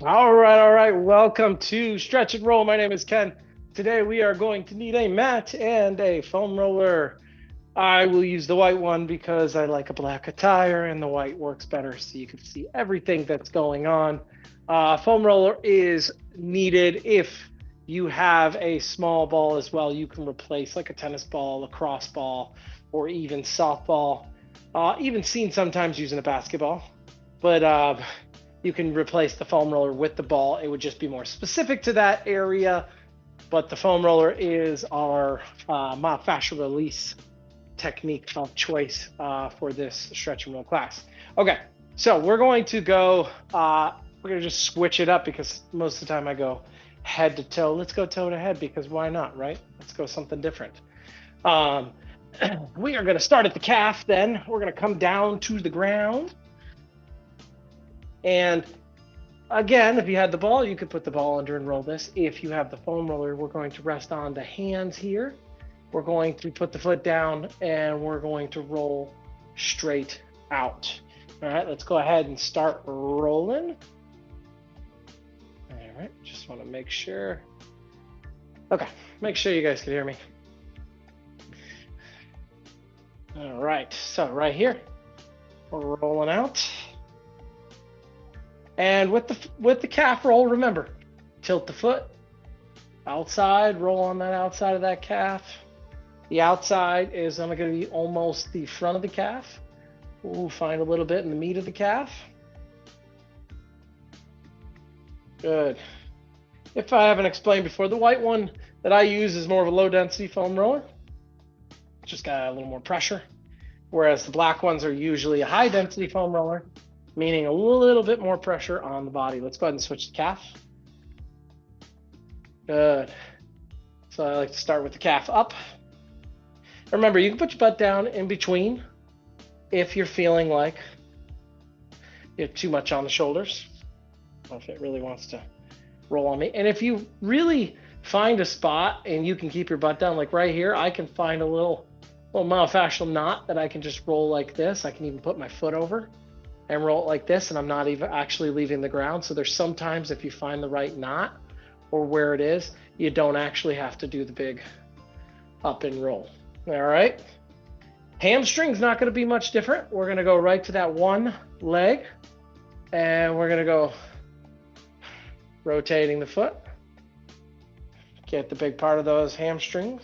All right. Welcome to Stretch and Roll. My name is Ken. Today we are going to need a mat and a foam roller. I will use the white one because I like a black attire and the white works better so you can see everything that's going on. Foam roller is needed if you have a small ball as well. You can replace like a tennis ball, lacrosse ball, or even softball. Even seen sometimes using a basketball. But you can replace the foam roller with the ball. It would just be more specific to that area. But the foam roller is our myofascial release technique of choice for this stretch and roll class. Okay, so we're going to go, we're going to just switch it up because most of the time I go head to toe. Let's go toe to head because why not, right? Let's go something different. Um, we are going to start at the calf then. We're going to come down to the ground. And again, if you had the ball, you could put the ball under and roll this. If you have the foam roller, we're going to rest on the hands here. We're going to put the foot down and we're going to roll straight out. All right, let's go ahead and start rolling. All right, just want to make sure. Okay, make sure you guys can hear me. All right, so right here, we're rolling out. And with the calf roll, remember, tilt the foot outside, roll on that outside of that calf. The outside is only going to be almost the front of the calf. Ooh, find a little bit in the meat of the calf. Good. If I haven't explained before, the white one that I use is more of a low density foam roller. Just got a little more pressure. Whereas the black ones are usually a high density foam roller, meaning a little bit more pressure on the body. Let's go ahead and switch the calf. Good. So I like to start with the calf up. Remember, you can put your butt down in between if you're feeling like you have too much on the shoulders, or if it really wants to roll on me. And if you really find a spot and you can keep your butt down, like right here, I can find a little myofascial knot that I can just roll like this. I can even put my foot over and roll it like this, and I'm not even actually leaving the ground. So there's sometimes if you find the right knot or where it is, you don't actually have to do the big up and roll. All right. Hamstring's not going to be much different. We're going to go right to that one leg, and we're going to go rotating the foot. Get the big part of those hamstrings.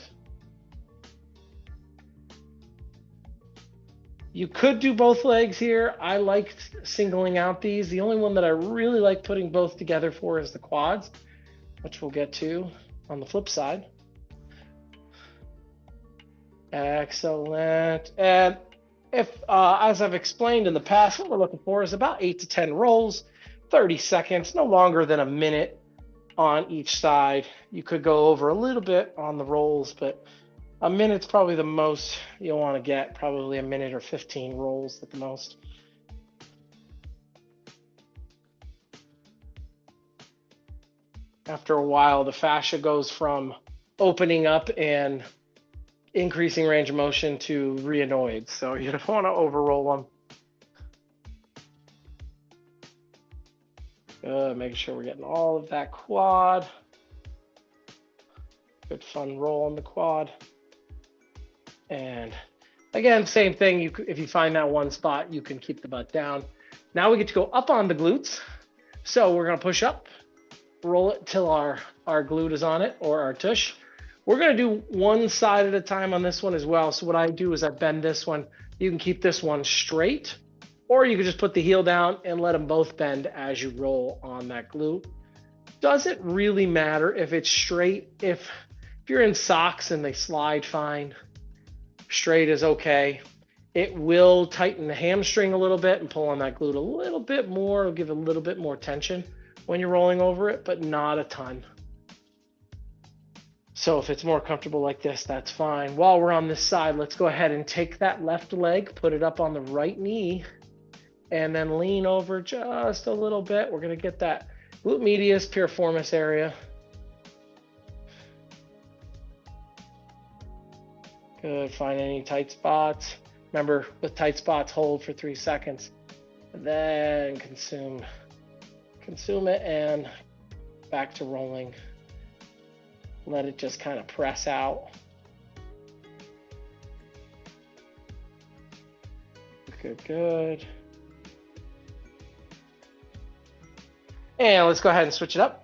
You could do both legs here. I like singling out these. The only one that I really like putting both together for is the quads, which we'll get to on the flip side. Excellent. And if, as I've explained in the past, what we're looking for is about 8 to 10 rolls, 30 seconds, no longer than a minute on each side. You could go over a little bit on the rolls, but a minute's probably the most you'll want to get, probably a minute or 15 rolls at the most. After a while, the fascia goes from opening up and increasing range of motion to rhinoids, so you don't want to overroll them. Good, making sure we're getting all of that quad. Good fun roll on the quad. And again, same thing. If you find that one spot, you can keep the butt down. Now we get to go up on the glutes. So we're going to push up, roll it till our glute is on it, or our tush. We're going to do one side at a time on this one as well. So what I do is I bend this one. You can keep this one straight, or you can just put the heel down and let them both bend as you roll on that glute. Doesn't really matter if it's straight. If you're in socks and they slide fine, straight is okay. It will tighten the hamstring a little bit and pull on that glute a little bit more. It'll give a little bit more tension when you're rolling over it, but not a ton. So if it's more comfortable like this, that's fine. While we're on this side, let's go ahead and take that left leg, put it up on the right knee, and then lean over just a little bit. We're going to get that glute medius piriformis area. Good. Find any tight spots. Remember, with tight spots, hold for 3 seconds, and then consume it, and back to rolling. Let it just kind of press out. Good, good. And let's go ahead and switch it up.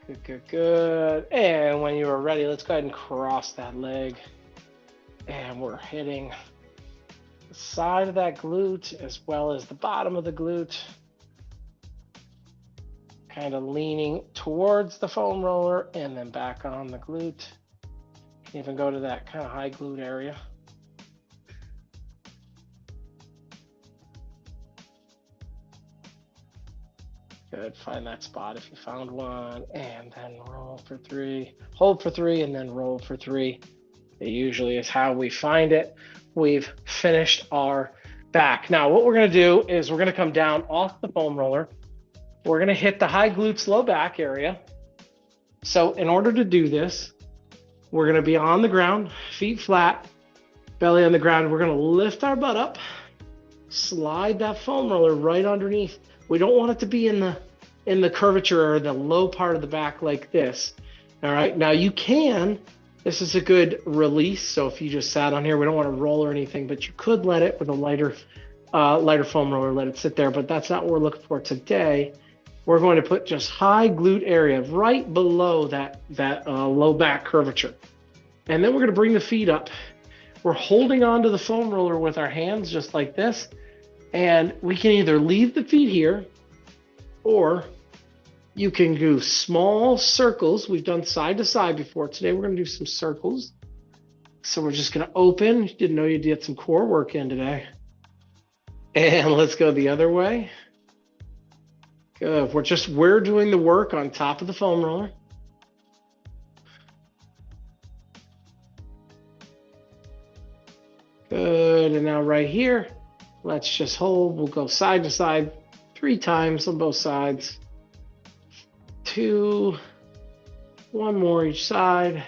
Good, good, good. And when you are ready, let's go ahead and cross that leg. And we're hitting the side of that glute as well as the bottom of the glute. Kind of leaning towards the foam roller and then back on the glute. Can even go to that kind of high glute area. Good, find that spot if you found one, and then roll for 3, hold for 3, and then roll for 3. It usually is how we find it. We've finished our back. Now what we're gonna do is we're gonna come down off the foam roller. We're gonna hit the high glutes, low back area. So in order to do this, we're gonna be on the ground, feet flat, belly on the ground. We're gonna lift our butt up, slide that foam roller right underneath. We don't want it to be in the curvature or the low part of the back like this. All right, now you can, this is a good release. So if you just sat on here, we don't want to roll or anything, but you could let it with a lighter foam roller, let it sit there, but that's not what we're looking for today. We're going to put just high glute area right below that low back curvature. And then we're going to bring the feet up. We're holding onto the foam roller with our hands just like this. And we can either leave the feet here, or you can do small circles. We've done side to side before. Today we're going to do some circles. So we're just going to open. Didn't know you did some core work in today. And let's go the other way. Good. We're doing the work on top of the foam roller. Good. And now right here, let's just hold. We'll go side to side 3 times on both sides. 2, 1 more each side.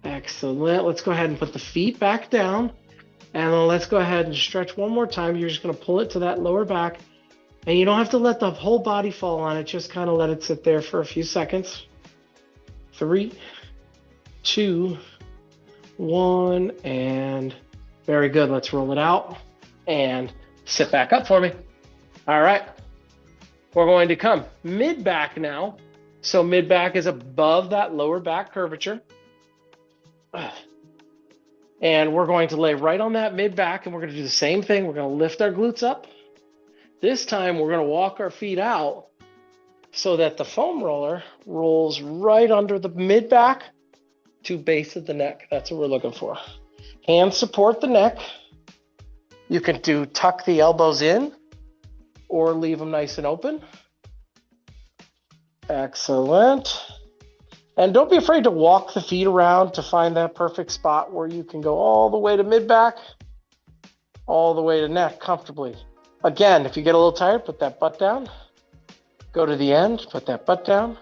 Excellent. Let's go ahead and put the feet back down. And then let's go ahead and stretch one more time. You're just going to pull it to that lower back. And you don't have to let the whole body fall on it. Just kind of let it sit there for a few seconds. 3, 2, 1, and very good. Let's roll it out and sit back up for me. All right. We're going to come mid back now. So mid back is above that lower back curvature. And we're going to lay right on that mid back, and we're going to do the same thing. We're going to lift our glutes up. This time we're going to walk our feet out so that the foam roller rolls right under the mid back to base of the neck. That's what we're looking for. Hands support the neck. You can tuck the elbows in or leave them nice and open. Excellent. And don't be afraid to walk the feet around to find that perfect spot where you can go all the way to mid back, all the way to neck comfortably. Again, if you get a little tired, put that butt down. Go to the end, put that butt down.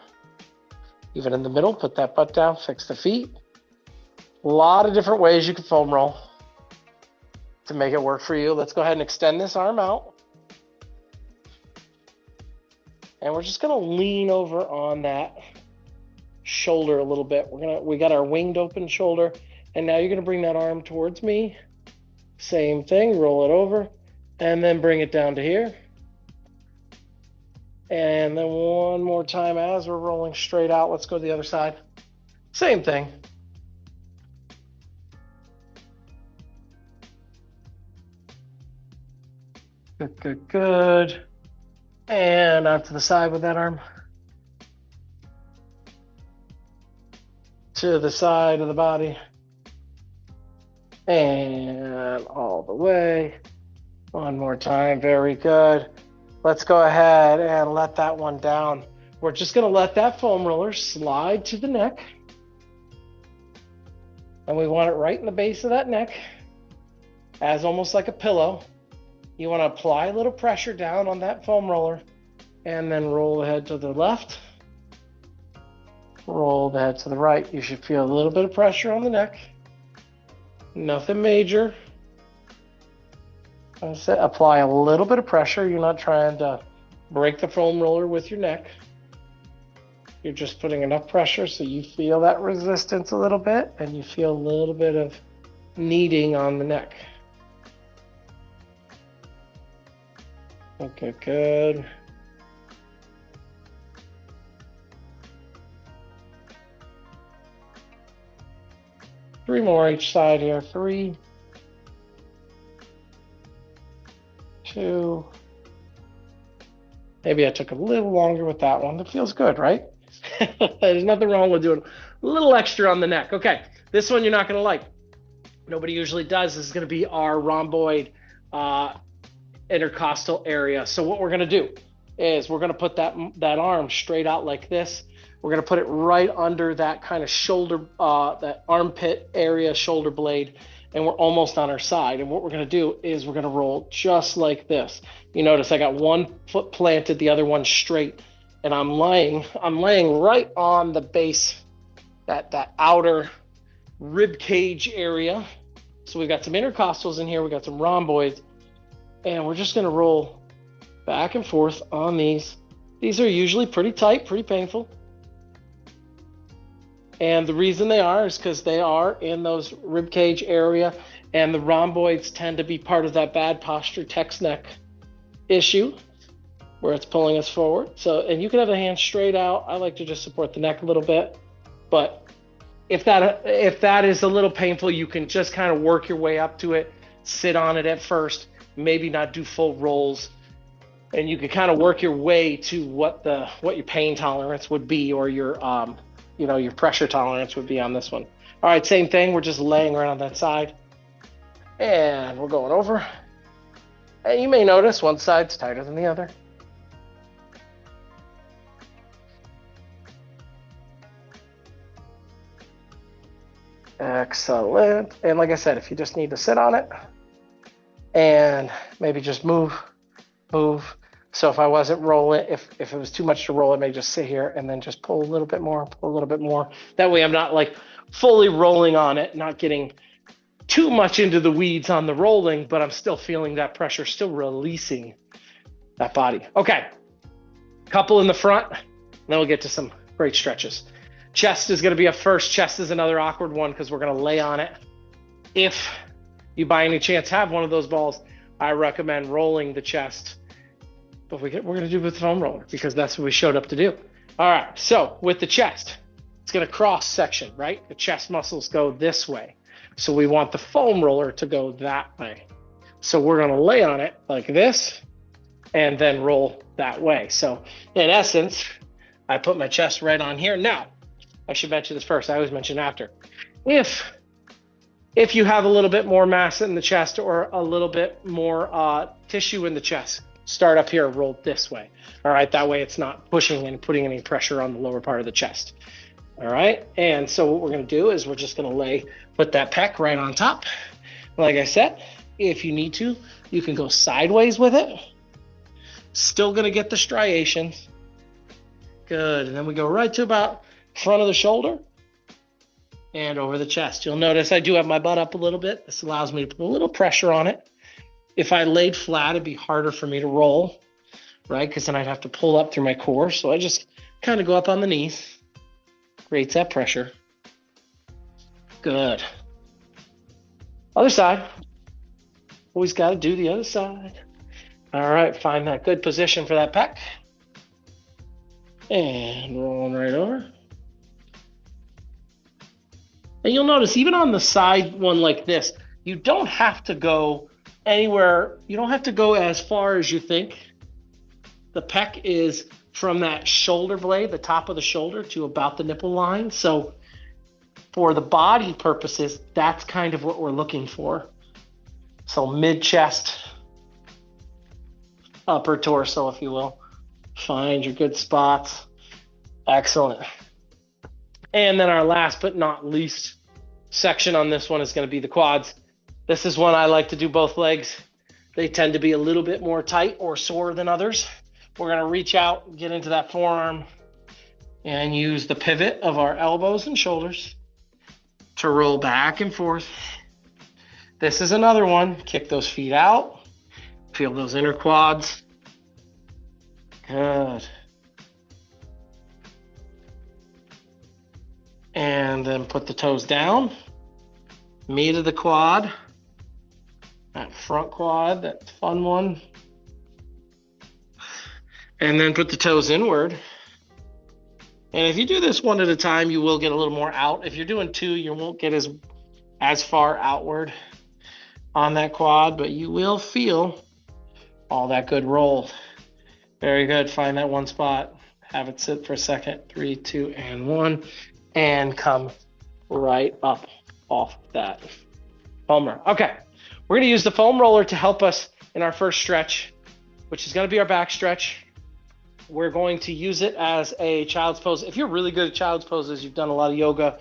Even in the middle, put that butt down, fix the feet. A lot of different ways you can foam roll to make it work for you. Let's go ahead and extend this arm out. And we're just gonna lean over on that shoulder a little bit. We got our winged open shoulder, and now you're gonna bring that arm towards me. Same thing, roll it over, and then bring it down to here. And then one more time as we're rolling straight out. Let's go to the other side. Same thing. Good, good, good. And out to the side with that arm. To the side of the body. And all the way. One more time, very good. Let's go ahead and let that one down. We're just gonna let that foam roller slide to the neck. And we want it right in the base of that neck, as almost like a pillow. You want to apply a little pressure down on that foam roller and then roll the head to the left, roll the head to the right. You should feel a little bit of pressure on the neck. Nothing major. Apply a little bit of pressure. You're not trying to break the foam roller with your neck. You're just putting enough pressure so you feel that resistance a little bit and you feel a little bit of kneading on the neck. Okay, good. Three more each side here. 3, 2. Maybe I took a little longer with that one. It feels good, right? There's nothing wrong with doing a little extra on the neck. Okay, this one you're not going to like. Nobody usually does. This is going to be our rhomboid intercostal area. So what we're going to do is we're going to put that arm straight out like this. We're going to put it right under that kind of shoulder, that armpit area, shoulder blade, and we're almost on our side. And what we're going to do is we're going to roll just like this. You notice I got one foot planted, the other one straight, and I'm laying right on the base, that outer rib cage area. So we've got some intercostals in here, we got some rhomboids, and we're just going to roll back and forth on these. These are usually pretty tight, pretty painful. And the reason they are is because they are in those rib cage area, and the rhomboids tend to be part of that bad posture text neck issue where it's pulling us forward. So, and you can have the hand straight out. I like to just support the neck a little bit, but if that is a little painful, you can just kind of work your way up to it, sit on it at first, maybe not do full rolls, and you can kind of work your way to what your pain tolerance would be, or your your pressure tolerance would be on this one. All right, same thing. We're just laying right on that side, and we're going over. And you may notice one side's tighter than the other. Excellent. And like I said, if you just need to sit on it and maybe just move. So if I wasn't rolling, if it was too much to roll, I may just sit here and then just pull a little bit more. That way I'm not like fully rolling on it, not getting too much into the weeds on the rolling, but I'm still feeling that pressure, still releasing that body. Okay, couple in the front, then we'll get to some great stretches. Chest is going to be up first. Chest is another awkward one because we're going to lay on it. If you by any chance have one of those balls, I recommend rolling the chest. But we're going to do it with the foam roller because that's what we showed up to do. All right, so with the chest, it's going to cross section, right? The chest muscles go this way. So we want the foam roller to go that way. So we're going to lay on it like this and then roll that way. So in essence, I put my chest right on here. Now, I should mention this first. I always mention after. If you have a little bit more mass in the chest or a little bit more tissue in the chest, start up here, roll this way. All right, that way it's not pushing and putting any pressure on the lower part of the chest. All right, and so what we're going to do is we're just going to put that pec right on top. Like I said, if you need to, you can go sideways with it. Still going to get the striations. Good, and then we go right to about front of the shoulder and over the chest. You'll notice I do have my butt up a little bit. This allows me to put a little pressure on it. If I laid flat, it'd be harder for me to roll, right? Because then I'd have to pull up through my core. So I just kind of go up on the knees. Creates that pressure. Good. Other side. Always got to do the other side. All right, find that good position for that pec. And rolling right over. And you'll notice even on the side one like this, you don't have to go anywhere. You don't have to go as far as you think. The pec is from that shoulder blade, the top of the shoulder, to about the nipple line. So for the body purposes, that's kind of what we're looking for. So mid-chest, upper torso, if you will. Find your good spots. Excellent. And then our last but not least section on this one is going to be the quads. This is one I like to do both legs. They tend to be a little bit more tight or sore than others. We're going to reach out, get into that forearm, and use the pivot of our elbows and shoulders to roll back and forth. This is another one. Kick those feet out. Feel those inner quads. Good. And then put the toes down. Meat of the quad. That front quad, that fun one. And then put the toes inward. And if you do this one at a time, you will get a little more out. If you're doing two, you won't get as far outward on that quad, but you will feel all that good roll. Very good. Find that one spot. Have it sit for a second. 3, 2, and 1. And come right up off that foam roller. Okay. We're going to use the foam roller to help us in our first stretch, which is going to be our back stretch. We're going to use it as a child's pose. If you're really good at child's poses, you've done a lot of yoga,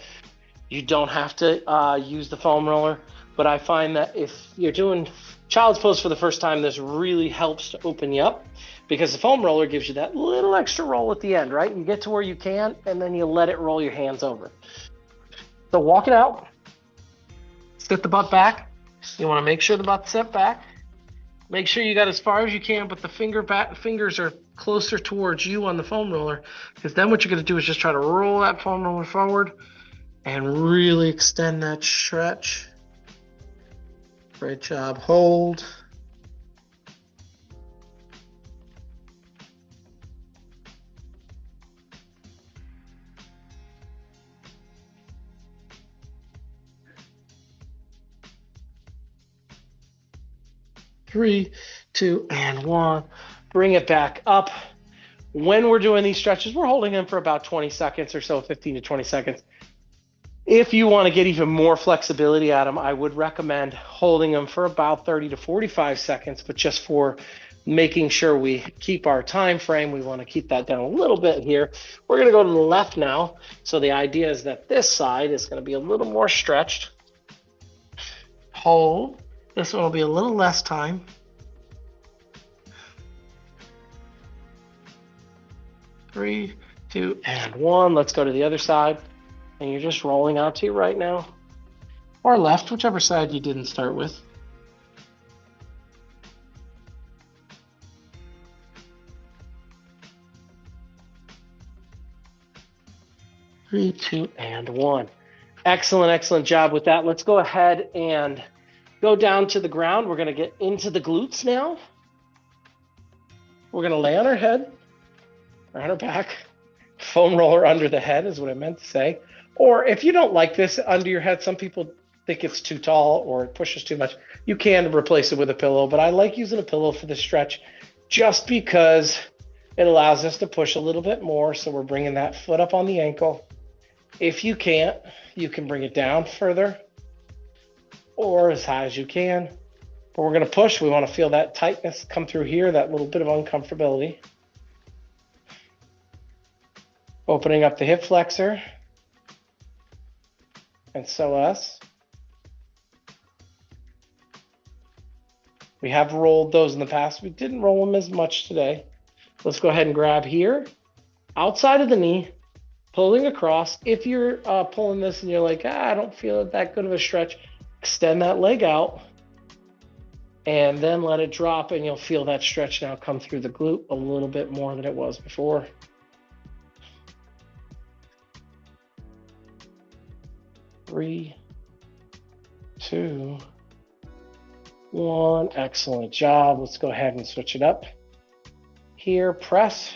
you don't have to use the foam roller. But I find that if you're doing child's pose for the first time, this really helps to open you up because the foam roller gives you that little extra roll at the end, right? You get to where you can, and then you let it roll your hands over. So walk it out. Sit the butt back. You want to make sure the butt's set back. Make sure you got as far as you can, but the fingers are closer towards you on the foam roller, because then what you're going to do is just try to roll that foam roller forward and really extend that stretch. Great job. Hold. Three, 2, and 1. Bring it back up. When we're doing these stretches, we're holding them for about 20 seconds or so, 15 to 20 seconds. If you want to get even more flexibility out of them, I would recommend holding them for about 30 to 45 seconds, but just for making sure we keep our time frame, we want to keep that down a little bit here. We're going to go to the left now. So the idea is that this side is going to be a little more stretched. Hold. This one will be a little less time. Three, 2, and 1. Let's go to the other side. And you're just rolling out to your right now. Or left, whichever side you didn't start with. Three, 2, and 1. Excellent, excellent job with that. Let's go ahead and go down to the ground. We're going to get into the glutes now. We're going to lay on our head, or on our back. Foam roller under the head is what I meant to say. Or if you don't like this under your head, some people think it's too tall or it pushes too much, you can replace it with a pillow. But I like using a pillow for the stretch just because it allows us to push a little bit more. So we're bringing that foot up on the ankle. If you can't, you can bring it down further or as high as you can. But we're going to push. We want to feel that tightness come through here, that little bit of uncomfortability. Opening up the hip flexor and psoas. We have rolled those in the past. We didn't roll them as much today. Let's go ahead and grab here, outside of the knee, pulling across. If you're pulling this and you're like, I don't feel that good of a stretch, extend that leg out and then let it drop, and you'll feel that stretch now come through the glute a little bit more than it was before. Three, 2, 1. Excellent job. Let's go ahead and switch it up. Here, press.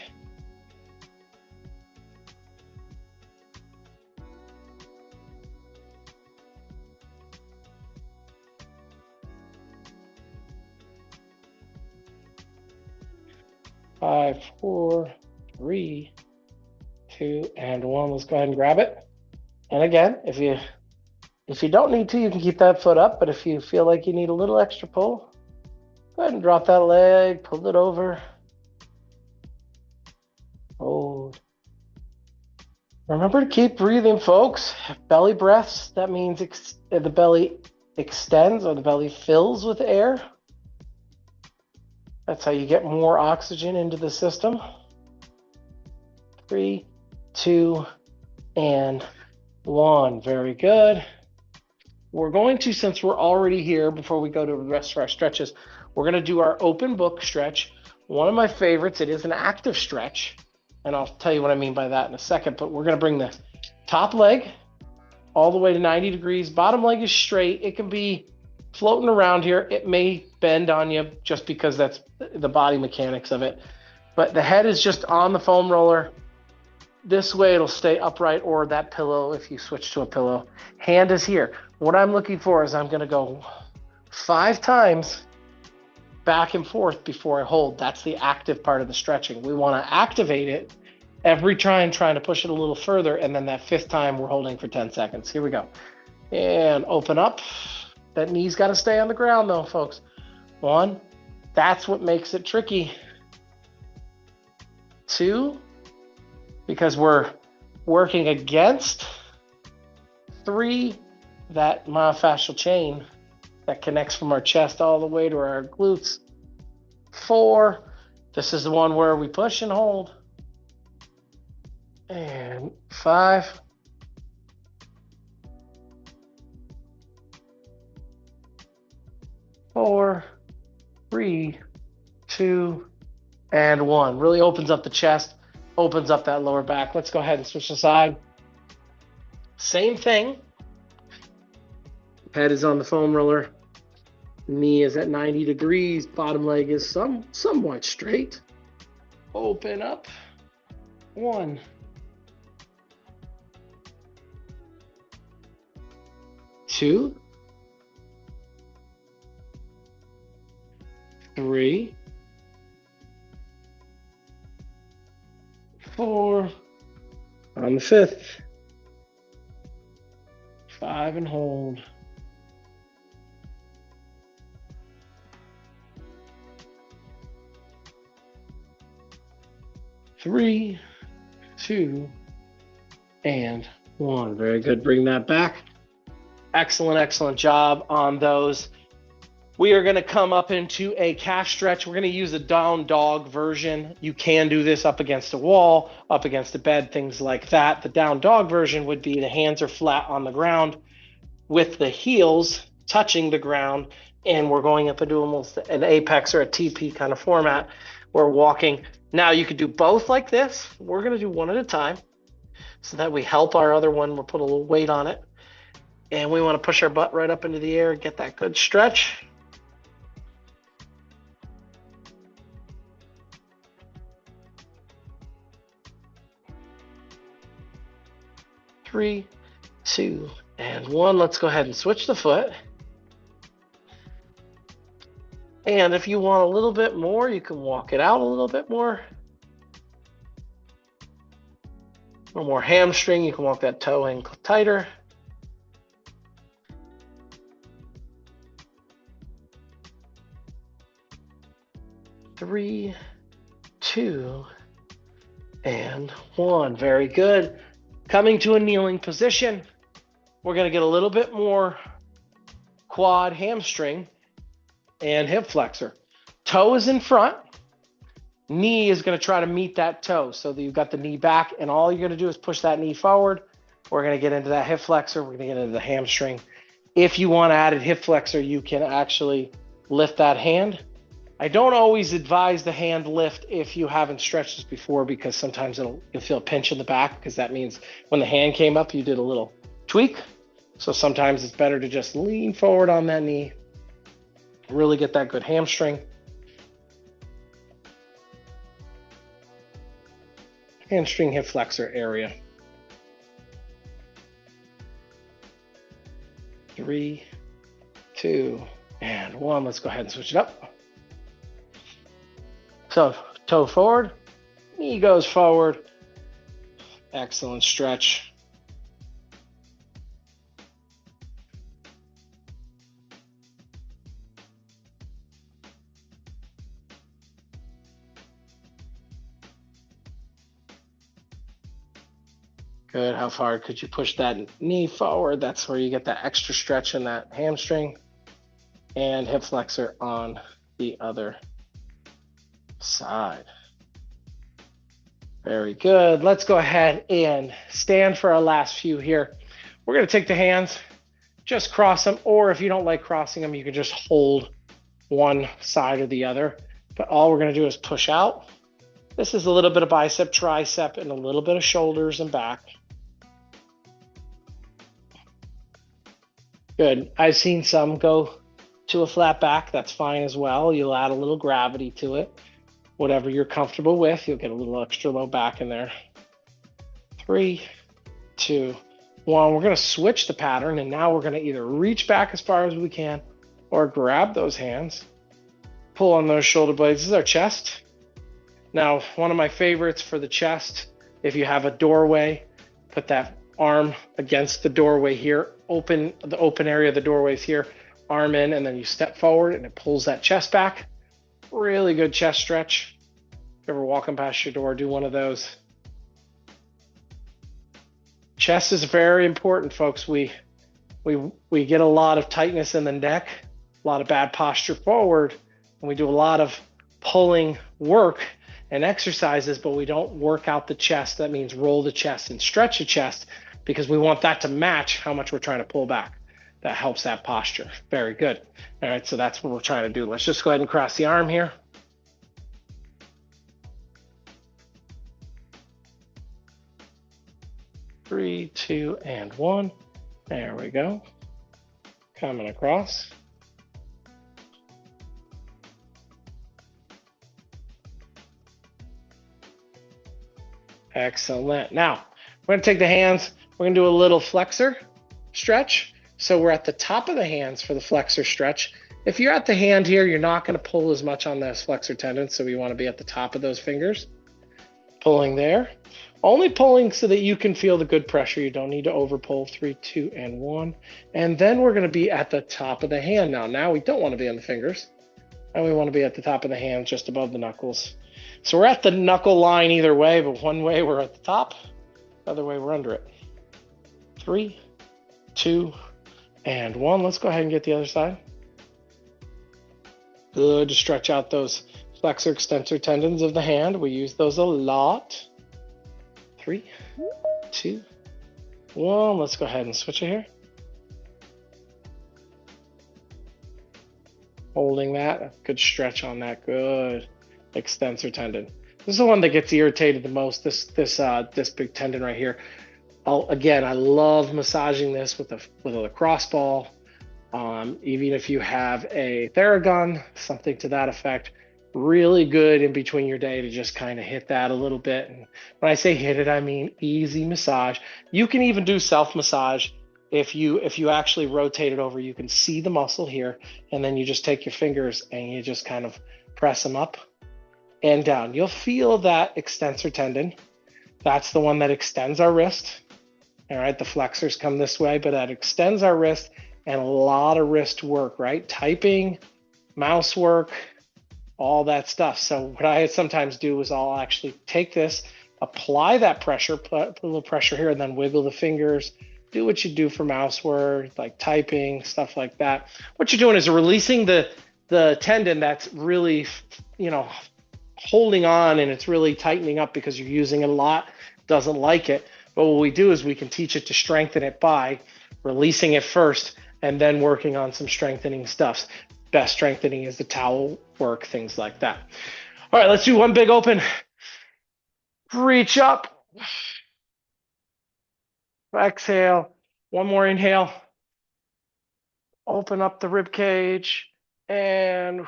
Five, 4, 3, 2, and 1. Let's go ahead and grab it. And again, if you don't need to, you can keep that foot up, but if you feel like you need a little extra pull, go ahead and drop that leg, pull it over. Hold. Remember to keep breathing, folks. Belly breaths, that means the belly extends or the belly fills with air. That's how you get more oxygen into the system. 3, 2, and 1. Very good. We're going to, since we're already here, before we go to the rest of our stretches, we're going to do our open book stretch. One of my favorites. It is an active stretch, and I'll tell you what I mean by that in a second, but we're going to bring the top leg all the way to 90 degrees. Bottom leg is straight. It can be floating around here. It may bend on you just because that's the body mechanics of it. But the head is just on the foam roller. This way it'll stay upright, or that pillow if you switch to a pillow. Hand is here. What I'm looking for is I'm going to go 5 times back and forth before I hold. That's the active part of the stretching. We want to activate it every time, trying to push it a little further, and then that 5th time we're holding for 10 seconds. Here we go. And open up. That knee's got to stay on the ground though, folks. 1. That's what makes it tricky. 2. Because we're working against. 3. That myofascial chain that connects from our chest all the way to our glutes. 4. This is the one where we push and hold. And 5. 4, 3, 2, and 1. Really opens up the chest, opens up that lower back. Let's go ahead and switch the side. Same thing. Head is on the foam roller. Knee is at 90 degrees. Bottom leg is somewhat straight. Open up. 1. 2. 3. 4. On the 5th. 5 and hold. 3, 2, and 1. Very good. Bring that back. Excellent job on those. We are going to come up into a calf stretch. We're going to use a down dog version. You can do this up against a wall, up against a bed, things like that. The down dog version would be the hands are flat on the ground with the heels touching the ground, and we're going up into almost an apex or a TP kind of format. We're walking. Now you could do both like this. We're going to do one at a time so that we help our other one. We'll put a little weight on it. And we want to push our butt right up into the air, get that good stretch. Three, 2, and 1. Let's go ahead and switch the foot. And if you want a little bit more, you can walk it out a little bit more. A little more hamstring, you can walk that toe in tighter. Three, 2, and 1. Very good. Coming to a kneeling position, we're going to get a little bit more quad, hamstring, and hip flexor. Toe is in front. Knee is going to try to meet that toe so that you've got the knee back, and all you're going to do is push that knee forward. We're going to get into that hip flexor. We're going to get into the hamstring. If you want added hip flexor, you can actually lift that hand. I don't always advise the hand lift if you haven't stretched this before, because sometimes you'll feel a pinch in the back, because that means when the hand came up, you did a little tweak. So sometimes it's better to just lean forward on that knee, really get that good hamstring. Hamstring hip flexor area. 3, 2, and 1. Let's go ahead and switch it up. So toe forward, knee goes forward. Excellent stretch. Good. How far could you push that knee forward? That's where you get that extra stretch in that hamstring. And hip flexor on the other side. Very good. Let's go ahead and stand for our last few here. We're going to take the hands, just cross them, or if you don't like crossing them, you can just hold one side or the other. But all we're going to do is push out. This is a little bit of bicep, tricep, and a little bit of shoulders and back. Good. I've seen some go to a flat back. That's fine as well. You'll add a little gravity to it. Whatever you're comfortable with, you'll get a little extra low back in there. 3, 2, 1. We're going to switch the pattern, and now we're going to either reach back as far as we can or grab those hands, pull on those shoulder blades. This is our chest. Now, one of my favorites for the chest, if you have a doorway, put that arm against the doorway here, the open area of the doorway is here, arm in, and then you step forward and it pulls that chest back. Really good chest stretch. If you're ever walking past your door, do one of those. Chest is very important, folks. We get a lot of tightness in the neck, a lot of bad posture forward, and we do a lot of pulling work and exercises, but we don't work out the chest. That means roll the chest and stretch the chest because we want that to match how much we're trying to pull back. That helps that posture. Very good. All right, so that's what we're trying to do. Let's just go ahead and cross the arm here. Three, 2, and 1. There we go. Coming across. Excellent. Now, we're going to take the hands. We're going to do a little flexor stretch. So we're at the top of the hands for the flexor stretch. If you're at the hand here, you're not going to pull as much on those flexor tendons, so we want to be at the top of those fingers. Pulling there. Only pulling so that you can feel the good pressure. You don't need to over pull. 3, 2, and 1. And then we're going to be at the top of the hand now. Now we don't want to be on the fingers. And we want to be at the top of the hand, just above the knuckles. So we're at the knuckle line either way, but one way we're at the top, the other way we're under it. 3, 2, and 1. Let's go ahead and get the other side. Good to stretch out those flexor extensor tendons of the hand. We use those a lot. 3, 2, 1. Let's go ahead and switch it here. Holding that. Good stretch on that. Good extensor tendon. This is the one that gets irritated the most. This big tendon right here. Again, I love massaging this with a lacrosse ball. Even if you have a Theragun, something to that effect. Really good in between your day to just kind of hit that a little bit. And when I say hit it, I mean easy massage. You can even do self-massage. If you actually rotate it over, you can see the muscle here, and then you just take your fingers and you just kind of press them up and down. You'll feel that extensor tendon. That's the one that extends our wrist. All right, the flexors come this way, but that extends our wrist, and a lot of wrist work, right? Typing, mouse work, all that stuff. So what I sometimes do is I'll actually take this, apply that pressure, put a little pressure here, and then wiggle the fingers. Do what you do for mouse work, like typing, stuff like that. What you're doing is releasing the tendon that's really, holding on, and it's really tightening up because you're using it a lot, doesn't like it. But what we do is we can teach it to strengthen it by releasing it first and then working on some strengthening stuff. Best strengthening is the towel work, things like that. All right, let's do one big open. Reach up. Exhale. One more inhale. Open up the rib cage and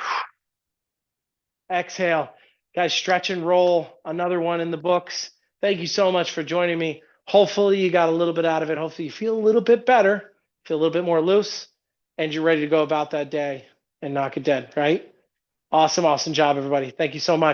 exhale. Guys, stretch and roll. Another one in the books. Thank you so much for joining me. Hopefully you got a little bit out of it. Hopefully you feel a little bit better, feel a little bit more loose, and you're ready to go about that day and knock it dead, right? Awesome job, everybody. Thank you so much.